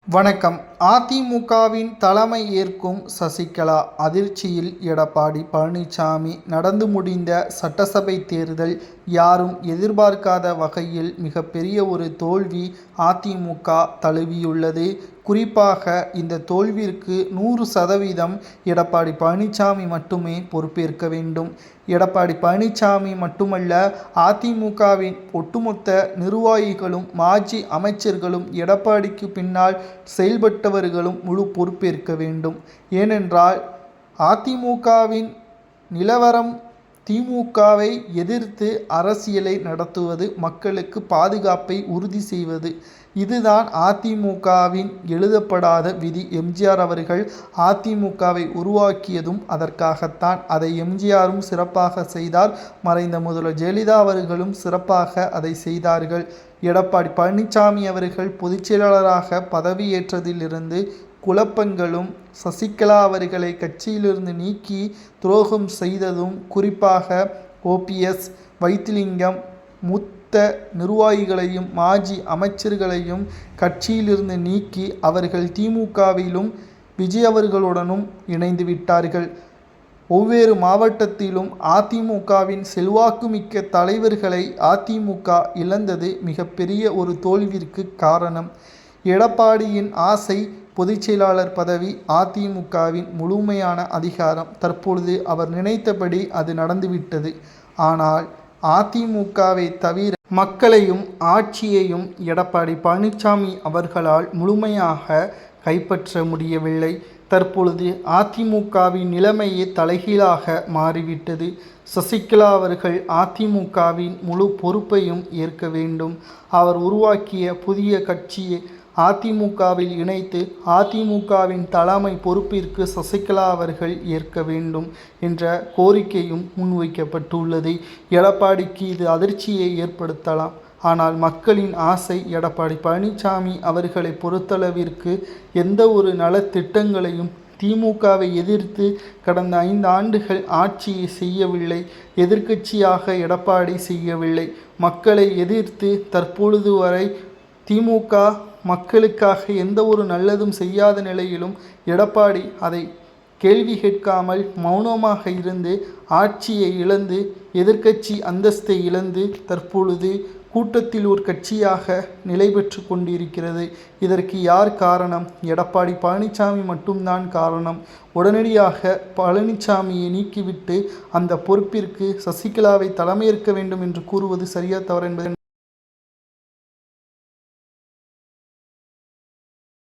வணக்கம். அதிமுகவின் தலைமை ஏற்கும் சசிகலா அதிர்ச்சியில் எடப்பாடி பழனிசாமி. நடந்து முடிந்த சட்டசபை தேர்தல் யாரும் எதிர்பார்க்காத வகையில் மிகப்பெரிய ஒரு தோல்வி அதிமுக தழுவியுள்ளது. குறிப்பாக இந்த தோல்விற்கு 100% எடப்பாடி பழனிசாமி மட்டுமே பொறுப்பேற்க வேண்டும். எடப்பாடி பழனிசாமி மட்டுமல்ல, அதிமுகவின் ஒட்டுமொத்த நிர்வாகிகளும் மாஜி அமைச்சர்களும் எடப்பாடிக்கு பின்னால் செயல்பட்டவர்களும் முழு பொறுப்பேற்க வேண்டும். ஏனென்றால் அதிமுகவின் நிலவரம் திமுகவை எதிர்த்து அரசியலை நடத்துவது, மக்களுக்கு பாதுகாப்பை உறுதி செய்வது. இதுதான் அதிமுகவின் எழுதப்படாத விதி. எம்ஜிஆர் அவர்கள் அதிமுகவை உருவாக்கியதும் அதற்காகத்தான். அதை எம்ஜிஆரும் சிறப்பாக செய்தார். மறைந்த முதல்வர் ஜெயலலிதா அவர்களும் சிறப்பாக அதை செய்தார்கள். எடப்பாடி பழனிசாமி அவர்கள் பொதுச்செயலாளராக பதவியேற்றதிலிருந்து குழப்பங்களும், சசிகலா அவர்களை கட்சியிலிருந்து நீக்கி துரோகம் செய்ததும், குறிப்பாக ஓபிஎஸ், வைத்திலிங்கம், மூத்த நிர்வாகிகளையும் மாஜி அமைச்சர்களையும் கட்சியிலிருந்து நீக்கி அவர்கள் திமுகவிலும் விஜய் அவர்களுடனும் இணைந்து விட்டார்கள். ஒவ்வொரு மாவட்டத்திலும் அதிமுகவின் செல்வாக்குமிக்க தலைவர்களை அதிமுக இழந்தது மிகப்பெரிய ஒரு தோல்விற்கு காரணம். எடப்பாடியின் ஆசை பொதுச்செயலாளர் பதவி, அதிமுகவின் முழுமையான அதிகாரம். தற்பொழுது அவர் நினைத்தபடி அது நடந்துவிட்டது. ஆனால் அதிமுகவை தவிர மக்களையும் ஆட்சியையும் எடப்பாடி பழனிசாமி அவர்களால் முழுமையாக கைப்பற்ற முடியவில்லை. தற்பொழுது அதிமுகவின் நிலைமையே தலைகீழாக மாறிவிட்டது. சசிகலா அவர்கள் அதிமுகவின் முழு பொறுப்பையும் ஏற்க வேண்டும். அவர் உருவாக்கிய புதிய கட்சியை அதிமுகவில் இணைத்து அதிமுகவின் தலைமை பொறுப்பிற்கு சசிகலா அவர்கள் ஏற்க வேண்டும் என்ற கோரிக்கையும் முன்வைக்கப்பட்டுள்ளது. எடப்பாடிக்கு இது அதிர்ச்சியை ஏற்படுத்தலாம். ஆனால் மக்களின் ஆசை எடப்பாடி பழனிசாமி அவர்களை பொறுத்தளவிற்கு எந்த ஒரு நலத்திட்டங்களையும் திமுகவை எதிர்த்து கடந்த 5 ஆண்டுகள் ஆட்சியை செய்யவில்லை. எதிர்க்கட்சியாக எடப்பாடி செய்யவில்லை. மக்களை எதிர்த்து தற்பொழுது வரை திமுக மக்களுக்காக எந்த ஒரு நல்லதும் செய்யாத நிலையிலும் எடப்பாடி அதை கேள்வி கேட்காமல் மௌனமாக இருந்து ஆட்சியை இழந்து, எதிர்க்கட்சி அந்தஸ்தை இழந்து தற்பொழுது கூட்டத்தில் ஒரு கட்சியாக நிலை பெற்று கொண்டிருக்கிறது. இதற்கு யார் காரணம்? எடப்பாடி பழனிசாமி மட்டும்தான் காரணம். உடனடியாக பழனிசாமியை நீக்கிவிட்டு அந்த பொறுப்பிற்கு சசிகலாவை தலைமையேற்க வேண்டும் என்று கூறுவது சரியா தவறு என்பதை